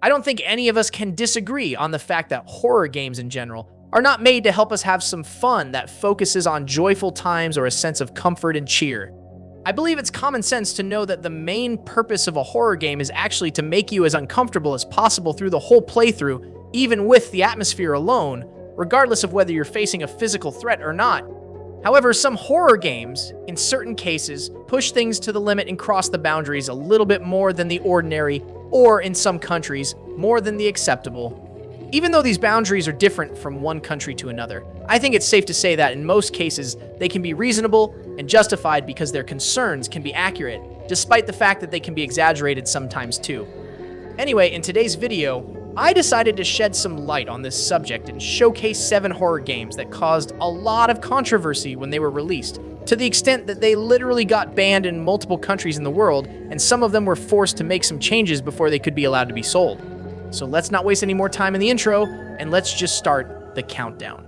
I don't think any of us can disagree on the fact that horror games in general are not made to help us have some fun that focuses on joyful times or a sense of comfort and cheer. I believe it's common sense to know that the main purpose of a horror game is actually to make you as uncomfortable as possible through the whole playthrough, even with the atmosphere alone, regardless of whether you're facing a physical threat or not. However, some horror games, in certain cases, push things to the limit and cross the boundaries a little bit more than the ordinary, or in some countries, more than the acceptable. Even though these boundaries are different from one country to another, I think it's safe to say that in most cases, they can be reasonable and justified because their concerns can be accurate, despite the fact that they can be exaggerated sometimes too. Anyway, in today's video, I decided to shed some light on this subject and showcase 7 horror games that caused a lot of controversy when they were released, to the extent that they literally got banned in multiple countries in the world, and some of them were forced to make some changes before they could be allowed to be sold. So let's not waste any more time in the intro, and let's just start the countdown.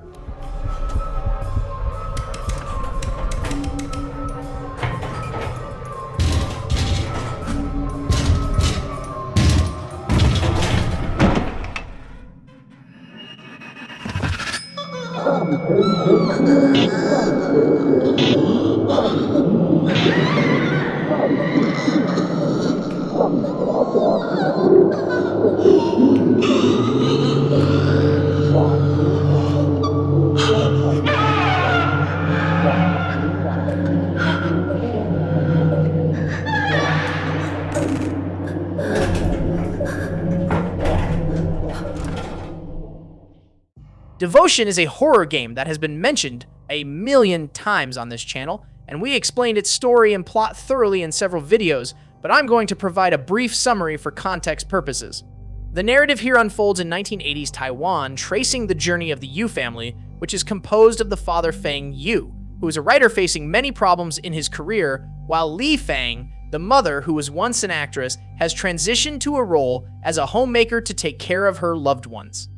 Devotion is a horror game that has been mentioned a million times on this channel, and we explained its story and plot thoroughly in several videos, but I'm going to provide a brief summary for context purposes. The narrative here unfolds in 1980s Taiwan, tracing the journey of the Yu family, which is composed of the father Feng Yu, who is a writer facing many problems in his career, while Li Feng, the mother who was once an actress, has transitioned to a role as a homemaker to take care of her loved ones.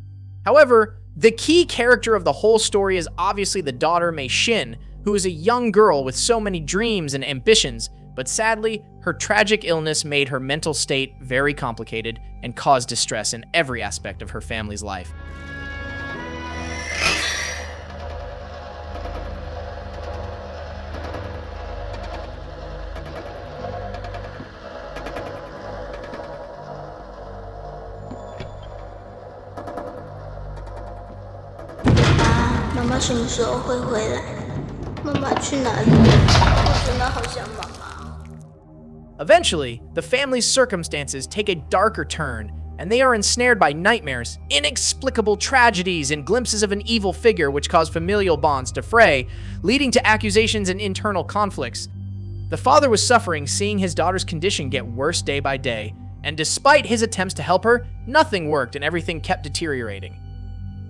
However, the key character of the whole story is obviously the daughter Mei Xin, who is a young girl with so many dreams and ambitions, but sadly, her tragic illness made her mental state very complicated and caused distress in every aspect of her family's life.妈妈什么时候会回来？妈妈去哪里？我真的好想妈妈。 Eventually, the family's circumstances take a darker turn, and they are ensnared by nightmares, inexplicable tragedies, and glimpses of an evil figure which cause familial bonds to fray, leading to accusations and internal conflicts. The father was suffering, seeing his daughter's condition get worse day by day, and despite his attempts to help her, nothing worked and everything kept deteriorating.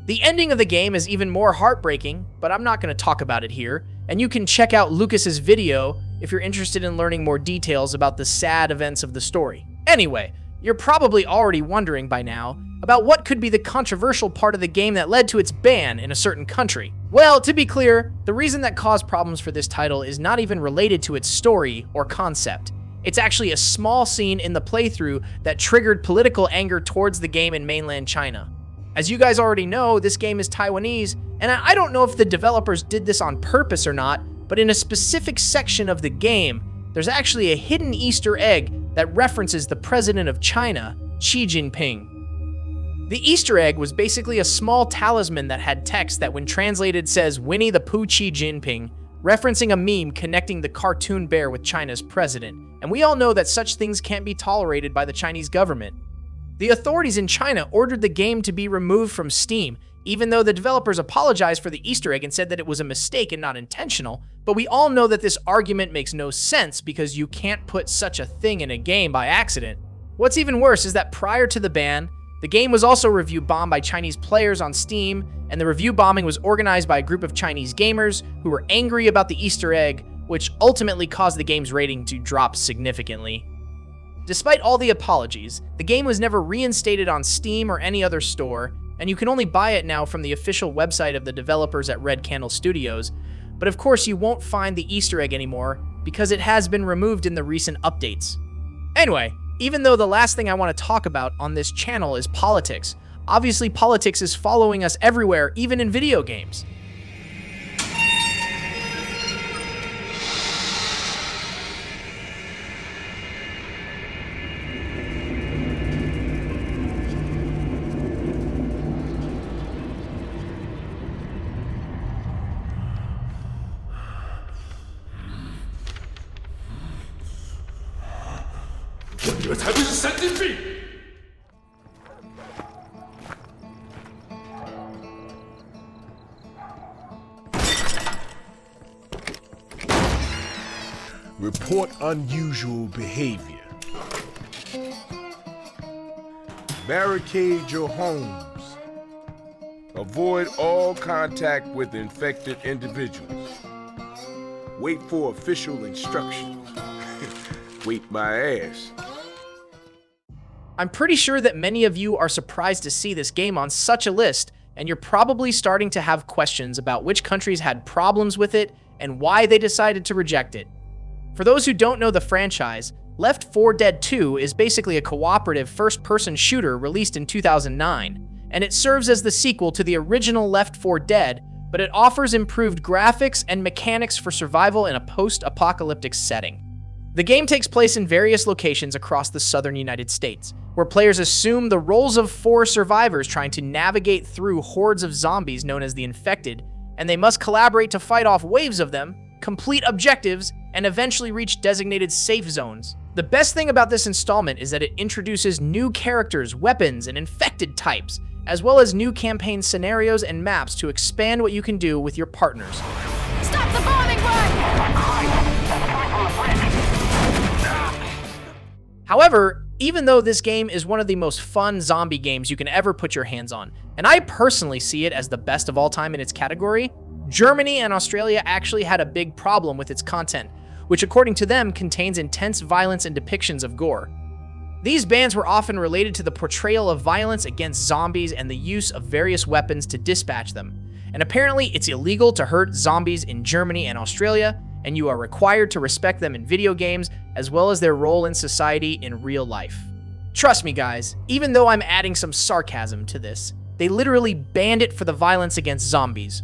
The ending of the game is even more heartbreaking, but I'm not going to talk about it here, and you can check out Lucas's video if you're interested in learning more details about the sad events of the story. Anyway, you're probably already wondering by now about what could be the controversial part of the game that led to its ban in a certain country. Well, to be clear, the reason that caused problems for this title is not even related to its story or concept. It's actually a small scene in the playthrough that triggered political anger towards the game in mainland China. As you guys already know, this game is Taiwanese, and I don't know if the developers did this on purpose or not, but in a specific section of the game, there's actually a hidden Easter egg that references the president of China, Xi Jinping. The Easter egg was basically a small talisman that had text that when translated says Winnie the Pooh Xi Jinping, referencing a meme connecting the cartoon bear with China's president, and we all know that such things can't be tolerated by the Chinese government. The authorities in China ordered the game to be removed from Steam, even though the developers apologized for the Easter egg and said that it was a mistake and not intentional, but we all know that this argument makes no sense because you can't put such a thing in a game by accident. What's even worse is that prior to the ban, the game was also review bombed by Chinese players on Steam, and the review bombing was organized by a group of Chinese gamers who were angry about the Easter egg, which ultimately caused the game's rating to drop significantly. Despite all the apologies, the game was never reinstated on Steam or any other store, and you can only buy it now from the official website of the developers at Red Candle Studios, but of course you won't find the Easter egg anymore because it has been removed in the recent updates. Anyway, Even though the last thing I want to talk about on this channel is politics. Obviously, politics is following us everywhere, even in video games. Report unusual behavior. Barricade your homes. Avoid all contact with infected individuals. Wait for official instructions. Wait my ass. I'm pretty sure that many of you are surprised to see this game on such a list, and you're probably starting to have questions about which countries had problems with it and why they decided to reject it. For those who don't know the franchise, Left 4 Dead 2 is basically a cooperative first-person shooter released in 2009, and it serves as the sequel to the original Left 4 Dead, but it offers improved graphics and mechanics for survival in a post-apocalyptic setting. The game takes place in various locations across the southern United States, where players assume the roles of 4 survivors trying to navigate through hordes of zombies known as the Infected, and they must collaborate to fight off waves of them, complete objectives, and eventually reach designated safe zones. The best thing about this installment is that it introduces new characters, weapons, and infected types, as well as new campaign scenarios and maps to expand what you can do with your partners. Stop the bombing run! However, even though this game is one of the most fun zombie games you can ever put your hands on, and I personally see it as the best of all time in its category, Germany and Australia actually had a big problem with its content, which according to them contains intense violence and depictions of gore. These bans were often related to the portrayal of violence against zombies and the use of various weapons to dispatch them. And apparently it's illegal to hurt zombies in Germany and Australia, and you are required to respect them in video games as well as their role in society in real life. Trust me guys, even though I'm adding some sarcasm to this, they literally banned it for the violence against zombies.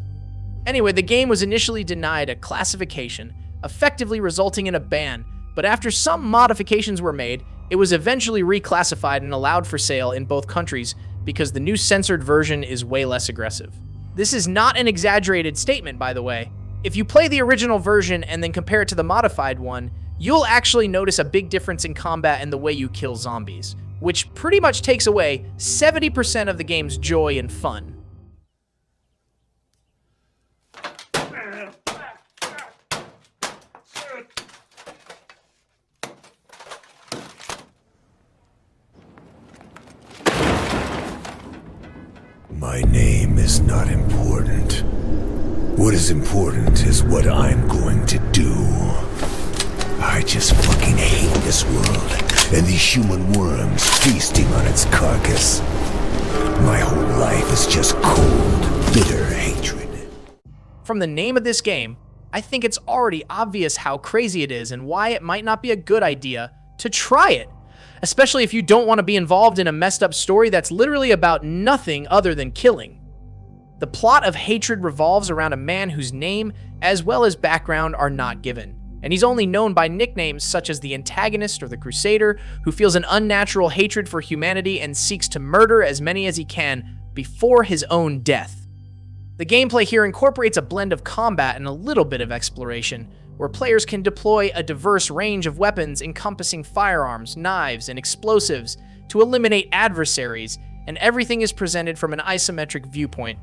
Anyway, the game was initially denied a classification, effectively resulting in a ban, but after some modifications were made, it was eventually reclassified and allowed for sale in both countries because the new censored version is way less aggressive. This is not an exaggerated statement, by the way. If you play the original version and then compare it to the modified one, you'll actually notice a big difference in combat and the way you kill zombies, which pretty much takes away 70% of the game's joy and fun. My name is not important. What is important is what I'm going to do. I just fucking hate this world and these human worms feasting on its carcass. My whole life is just cold, bitter hatred. From the name of this game, I think it's already obvious how crazy it is and why it might not be a good idea to try it. Especially if you don't want to be involved in a messed up story that's literally about nothing other than killing. The plot of Hatred revolves around a man whose name, as well as background, are not given, and he's only known by nicknames such as the Antagonist or the Crusader, who feels an unnatural hatred for humanity and seeks to murder as many as he can before his own death. The gameplay here incorporates a blend of combat and a little bit of exploration, where players can deploy a diverse range of weapons encompassing firearms, knives, and explosives to eliminate adversaries, and everything is presented from an isometric viewpoint.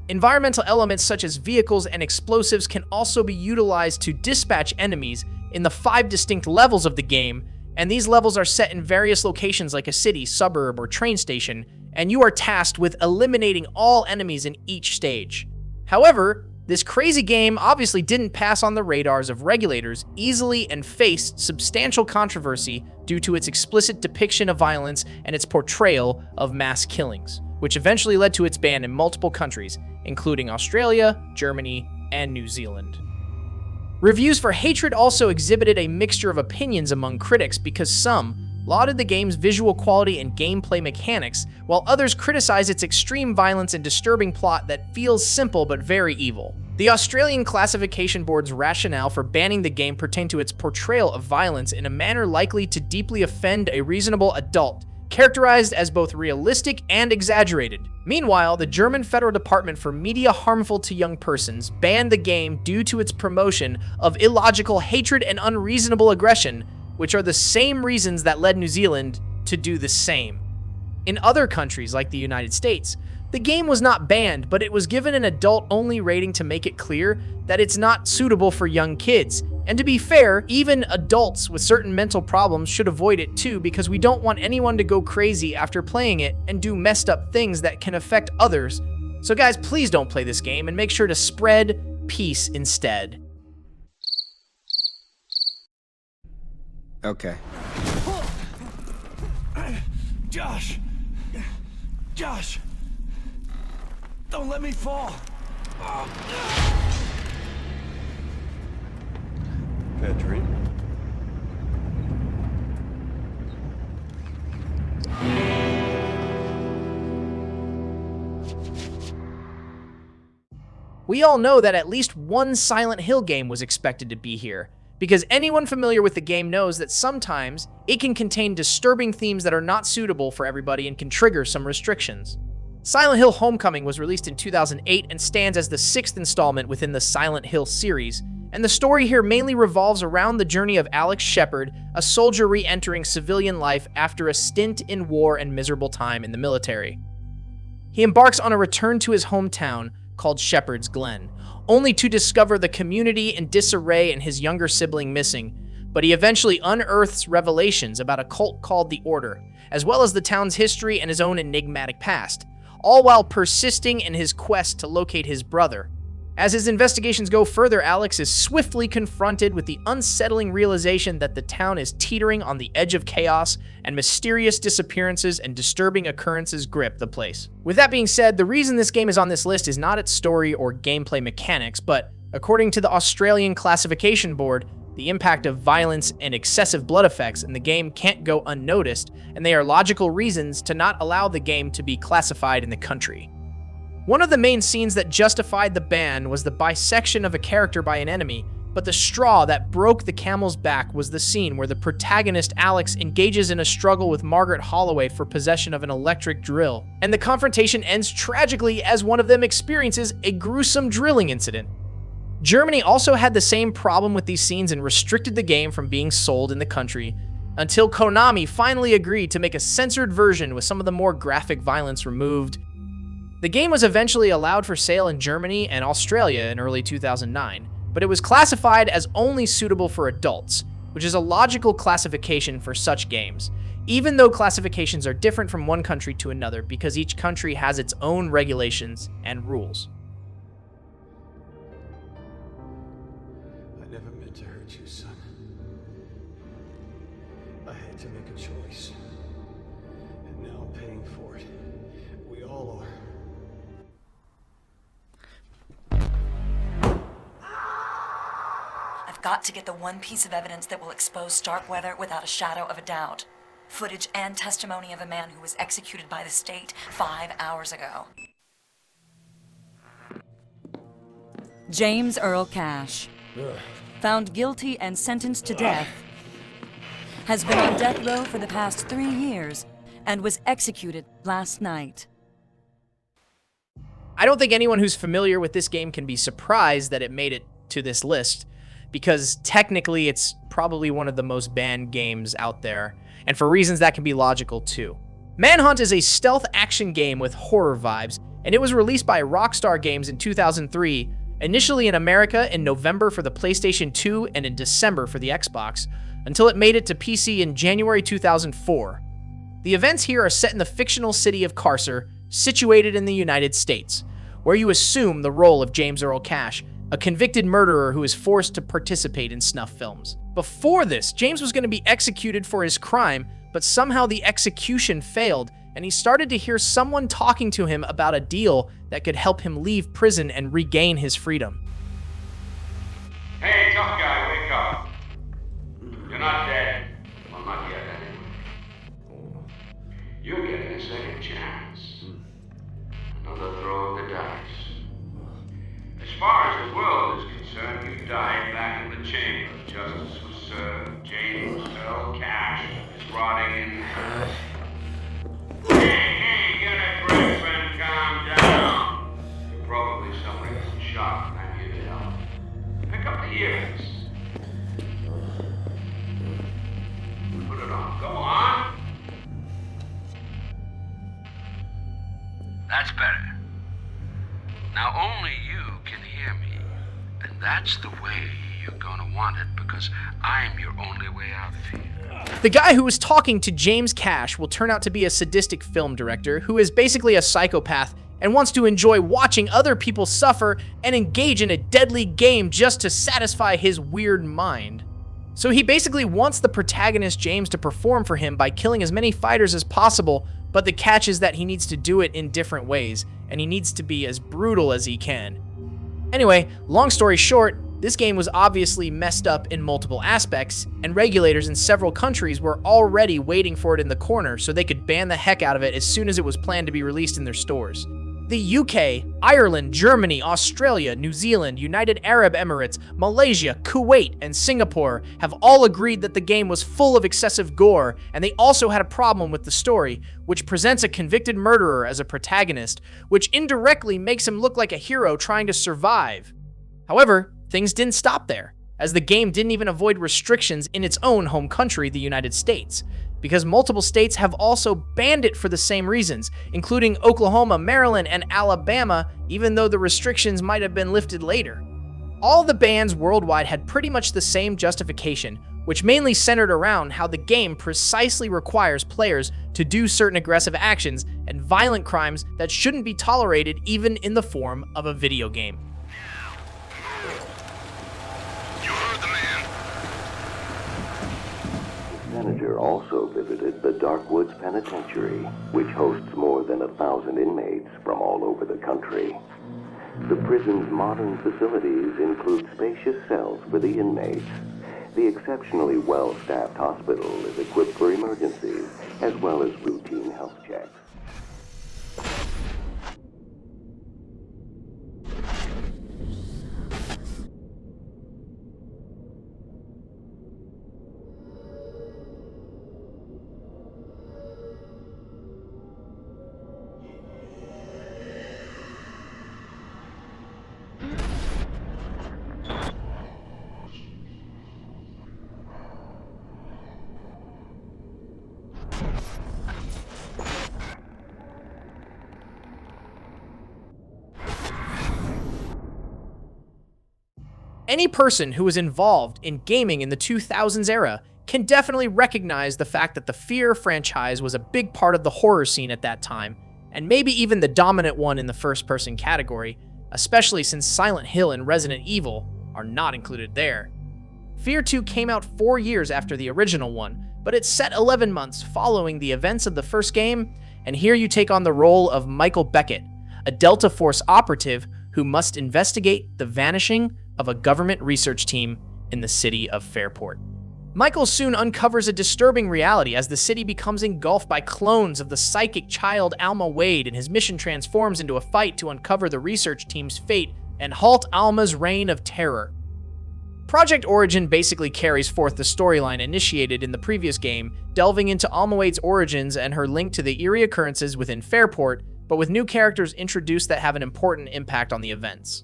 Environmental elements such as vehicles and explosives can also be utilized to dispatch enemies in the 5 distinct levels of the game, and these levels are set in various locations like a city, suburb, or train station, and you are tasked with eliminating all enemies in each stage. However, this crazy game obviously didn't pass on the radars of regulators easily and faced substantial controversy due to its explicit depiction of violence and its portrayal of mass killings, which eventually led to its ban in multiple countries, including Australia, Germany, and New Zealand. Reviews for Hatred also exhibited a mixture of opinions among critics because some, lauded the game's visual quality and gameplay mechanics, while others criticized its extreme violence and disturbing plot that feels simple but very evil. The Australian Classification Board's rationale for banning the game pertained to its portrayal of violence in a manner likely to deeply offend a reasonable adult, characterized as both realistic and exaggerated. Meanwhile, the German Federal Department for Media Harmful to Young Persons banned the game due to its promotion of illogical hatred and unreasonable aggression, which are the same reasons that led New Zealand to do the same. In other countries, like the United States, the game was not banned, but it was given an adult-only rating to make it clear that it's not suitable for young kids. And to be fair, even adults with certain mental problems should avoid it too, because we don't want anyone to go crazy after playing it and do messed up things that can affect others. So guys, please don't play this game and make sure to spread peace instead. Okay. Josh! Josh! Don't let me fall! Bad dream? We all know that at least one Silent Hill game was expected to be here, because anyone familiar with the game knows that sometimes it can contain disturbing themes that are not suitable for everybody and can trigger some restrictions. Silent Hill Homecoming was released in 2008 and stands as the 6th installment within the Silent Hill series, and the story here mainly revolves around the journey of Alex Shepard, a soldier re-entering civilian life after a stint in war and miserable time in the military. He embarks on a return to his hometown called Shepherd's Glen, only to discover the community in disarray and his younger sibling missing, but he eventually unearths revelations about a cult called the Order, as well as the town's history and his own enigmatic past, all while persisting in his quest to locate his brother. As his investigations go further, Alex is swiftly confronted with the unsettling realization that the town is teetering on the edge of chaos, and mysterious disappearances and disturbing occurrences grip the place. With that being said, the reason this game is on this list is not its story or gameplay mechanics, but according to the Australian Classification Board, the impact of violence and excessive blood effects in the game can't go unnoticed, and they are logical reasons to not allow the game to be classified in the country. One of the main scenes that justified the ban was the bisection of a character by an enemy, but the straw that broke the camel's back was the scene where the protagonist Alex engages in a struggle with Margaret Holloway for possession of an electric drill, and the confrontation ends tragically as one of them experiences a gruesome drilling incident. Germany also had the same problem with these scenes and restricted the game from being sold in the country, until Konami finally agreed to make a censored version with some of the more graphic violence removed. The game was eventually allowed for sale in Germany and Australia in early 2009, but it was classified as only suitable for adults, which is a logical classification for such games, even though classifications are different from one country to another because each country has its own regulations and rules. I never meant to hurt you, son. I had to make a choice. And now I'm paying for it. We all are. I've got to get the one piece of evidence that will expose Starkweather without a shadow of a doubt. Footage and testimony of a man who was executed by the state 5 hours ago. James Earl Cash, found guilty and sentenced to death, has been on death row for the past 3 years and was executed last night. I don't think anyone who's familiar with this game can be surprised that it made it to this list, because technically it's probably one of the most banned games out there, and for reasons that can be logical too. Manhunt is a stealth action game with horror vibes, and it was released by Rockstar Games in 2003, initially in America in November for the PlayStation 2 and in December for the Xbox, until it made it to PC in January 2004. The events here are set in the fictional city of Carcer, situated in the United States, where you assume the role of James Earl Cash, a convicted murderer who is forced to participate in snuff films. Before this, James was going to be executed for his crime, but somehow the execution failed, and he started to hear someone talking to him about a deal that could help him leave prison and regain his freedom. Hey, tough guy, wake up. You're not dead. Well, not yet, anyway. You're getting a second chance. Another throw of the dice. As far as the world is concerned, you died back in the chamber. Justice was served. James Earl Cash is rotting in hell. Hey, get a grip, friend. Calm down. You're probably suffering from shock, and I'm here to help. Pick up the ears. Put it on. Go on. That's better. Now only you can hear me. And that's the way you're gonna want it, because I'm your only way out of here. The guy who was talking to James Cash will turn out to be a sadistic film director who is basically a psychopath and wants to enjoy watching other people suffer and engage in a deadly game just to satisfy his weird mind. So he basically wants the protagonist James to perform for him by killing as many fighters as possible, but the catch is that he needs to do it in different ways, and he needs to be as brutal as he can. Anyway, long story short, this game was obviously messed up in multiple aspects, and regulators in several countries were already waiting for it in the corner so they could ban the heck out of it as soon as it was planned to be released in their stores. The UK, Ireland, Germany, Australia, New Zealand, United Arab Emirates, Malaysia, Kuwait, and Singapore have all agreed that the game was full of excessive gore, and they also had a problem with the story, which presents a convicted murderer as a protagonist, which indirectly makes him look like a hero trying to survive. However, things didn't stop there, as the game didn't even avoid restrictions in its own home country, the United States, because multiple states have also banned it for the same reasons, including Oklahoma, Maryland, and Alabama, even though the restrictions might have been lifted later. All the bans worldwide had pretty much the same justification, which mainly centered around how the game precisely requires players to do certain aggressive actions and violent crimes that shouldn't be tolerated even in the form of a video game. Manager also visited the Darkwoods Penitentiary, which hosts more than 1,000 inmates from all over the country. The prison's modern facilities include spacious cells for the inmates. The exceptionally well-staffed hospital is equipped for emergencies, as well as routine health checks. Any person who was involved in gaming in the 2000s era can definitely recognize the fact that the Fear franchise was a big part of the horror scene at that time, and maybe even the dominant one in the first-person category, especially since Silent Hill and Resident Evil are not included there. Fear 2 came out 4 years after the original one, but it's set 11 months following the events of the first game, and here you take on the role of Michael Beckett, a Delta Force operative who must investigate the vanishing of a government research team in the city of Fairport. Michael soon uncovers a disturbing reality as the city becomes engulfed by clones of the psychic child Alma Wade, and his mission transforms into a fight to uncover the research team's fate and halt Alma's reign of terror. Project Origin basically carries forth the storyline initiated in the previous game, delving into Alma Wade's origins and her link to the eerie occurrences within Fairport, but with new characters introduced that have an important impact on the events.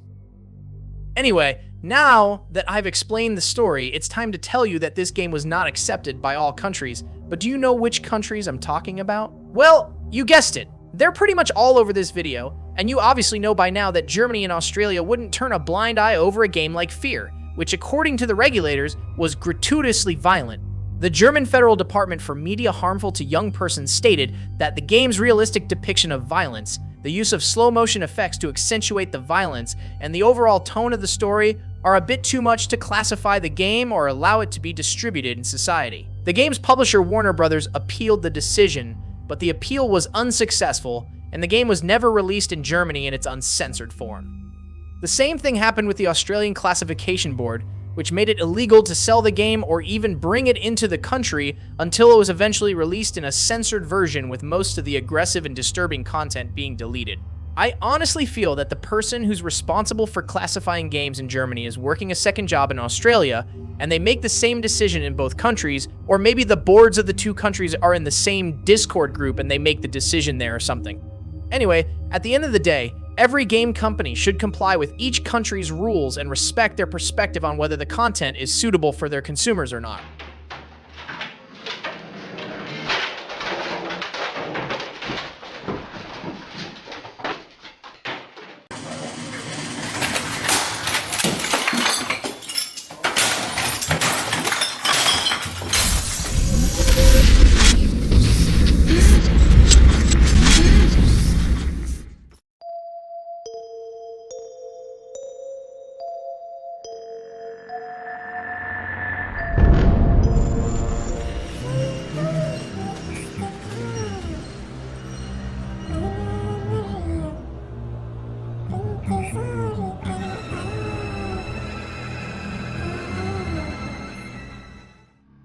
Anyway, now that I've explained the story, it's time to tell you that this game was not accepted by all countries, but do you know which countries I'm talking about? Well, you guessed it. They're pretty much all over this video, and you obviously know by now that Germany and Australia wouldn't turn a blind eye over a game like Fear, which according to the regulators was gratuitously violent. The German Federal Department for Media Harmful to Young Persons stated that the game's realistic depiction of violence, the use of slow-motion effects to accentuate the violence, and the overall tone of the story are a bit too much to classify the game or allow it to be distributed in society. The game's publisher Warner Brothers appealed the decision, but the appeal was unsuccessful, and the game was never released in Germany in its uncensored form. The same thing happened with the Australian Classification Board, which made it illegal to sell the game or even bring it into the country until it was eventually released in a censored version with most of the aggressive and disturbing content being deleted. I honestly feel that the person who's responsible for classifying games in Germany is working a second job in Australia, and they make the same decision in both countries, or maybe the boards of the two countries are in the same Discord group and they make the decision there or something. Anyway, at the end of the day, every game company should comply with each country's rules and respect their perspective on whether the content is suitable for their consumers or not.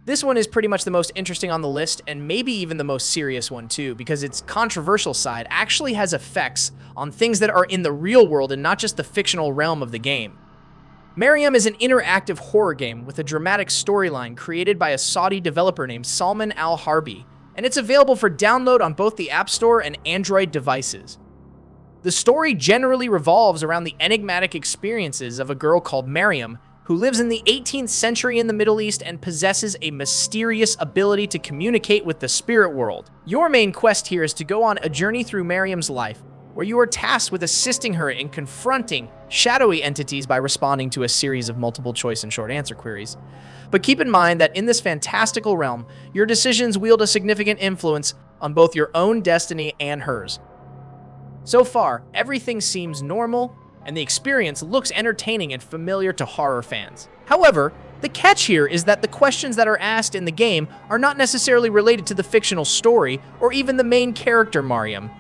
This one is pretty much the most interesting on the list, and maybe even the most serious one too, because its controversial side actually has effects on things that are in the real world and not just the fictional realm of the game. Mariam is an interactive horror game with a dramatic storyline created by a Saudi developer named Salman Al-Harbi, and it's available for download on both the App Store and Android devices. The story generally revolves around the enigmatic experiences of a girl called Mariam, who lives in the 18th century in the Middle East and possesses a mysterious ability to communicate with the spirit world. Your main quest here is to go on a journey through Mariam's life, where you are tasked with assisting her in confronting shadowy entities by responding to a series of multiple choice and short answer queries. But keep in mind that in this fantastical realm, your decisions wield a significant influence on both your own destiny and hers. So far, everything seems normal, and the experience looks entertaining and familiar to horror fans. However, the catch here is that the questions that are asked in the game are not necessarily related to the fictional story or even the main character, Mariam.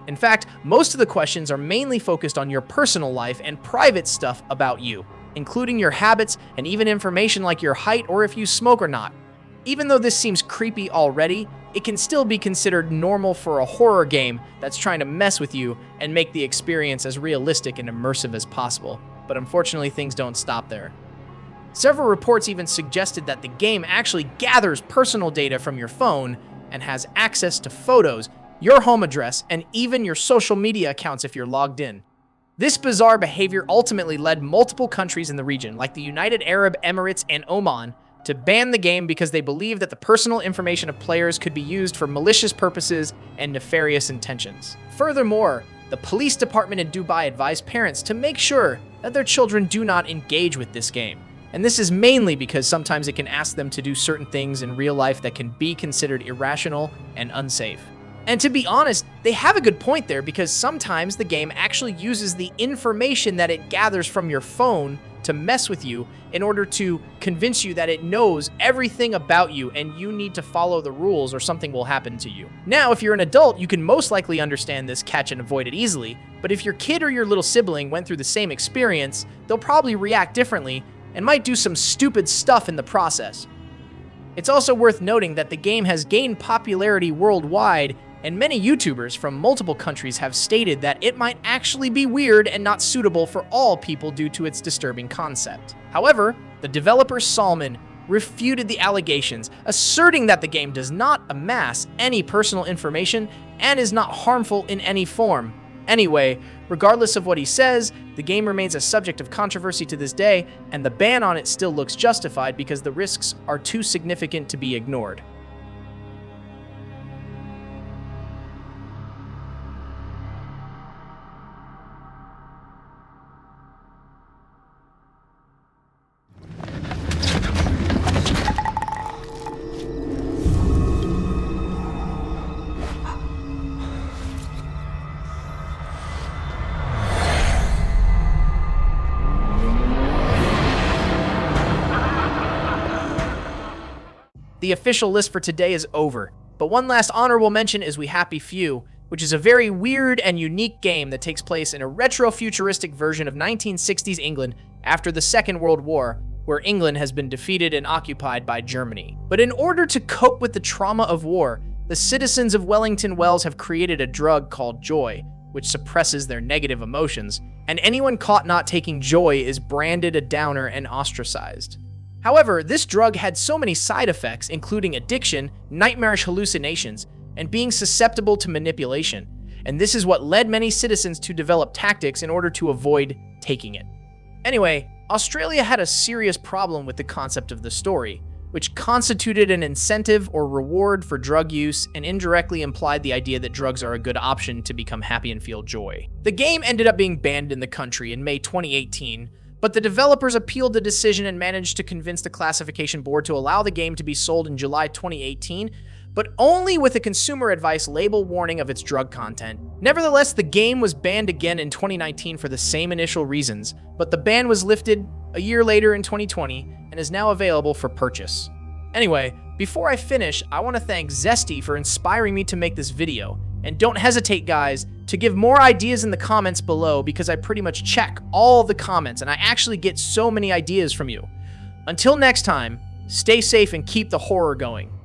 In fact, most of the questions are mainly focused on your personal life and private stuff about you, including your habits and even information like your height or if you smoke or not. Even though this seems creepy already, it can still be considered normal for a horror game that's trying to mess with you and make the experience as realistic and immersive as possible. But unfortunately, things don't stop there. Several reports even suggested that the game actually gathers personal data from your phone and has access to photos, your home address, and even your social media accounts if you're logged in. This bizarre behavior ultimately led multiple countries in the region, like the United Arab Emirates and Oman, to ban the game because they believe that the personal information of players could be used for malicious purposes and nefarious intentions. Furthermore, the police department in Dubai advised parents to make sure that their children do not engage with this game. And this is mainly because sometimes it can ask them to do certain things in real life that can be considered irrational and unsafe. And to be honest, they have a good point there, because sometimes the game actually uses the information that it gathers from your phone to mess with you in order to convince you that it knows everything about you and you need to follow the rules or something will happen to you. Now, if you're an adult, you can most likely understand this catch and avoid it easily, but if your kid or your little sibling went through the same experience, they'll probably react differently and might do some stupid stuff in the process. It's also worth noting that the game has gained popularity worldwide, and many YouTubers from multiple countries have stated that it might actually be weird and not suitable for all people due to its disturbing concept. However, the developer Salman refuted the allegations, asserting that the game does not amass any personal information and is not harmful in any form. Anyway, regardless of what he says, the game remains a subject of controversy to this day, and the ban on it still looks justified because the risks are too significant to be ignored. The official list for today is over, but one last honorable mention is We Happy Few, which is a very weird and unique game that takes place in a retro-futuristic version of 1960s England after the Second World War, where England has been defeated and occupied by Germany. But in order to cope with the trauma of war, the citizens of Wellington Wells have created a drug called Joy, which suppresses their negative emotions, and anyone caught not taking Joy is branded a downer and ostracized. However, this drug had so many side effects, including addiction, nightmarish hallucinations, and being susceptible to manipulation, and this is what led many citizens to develop tactics in order to avoid taking it. Anyway, Australia had a serious problem with the concept of the story, which constituted an incentive or reward for drug use and indirectly implied the idea that drugs are a good option to become happy and feel joy. The game ended up being banned in the country in May 2018, but the developers appealed the decision and managed to convince the classification board to allow the game to be sold in July 2018, but only with a consumer advice label warning of its drug content. Nevertheless, the game was banned again in 2019 for the same initial reasons, but the ban was lifted a year later in 2020 and is now available for purchase. Anyway, before I finish, I want to thank Zesty for inspiring me to make this video, and don't hesitate, guys, to give more ideas in the comments below because I pretty much check all the comments and I actually get so many ideas from you. Until next time, stay safe and keep the horror going.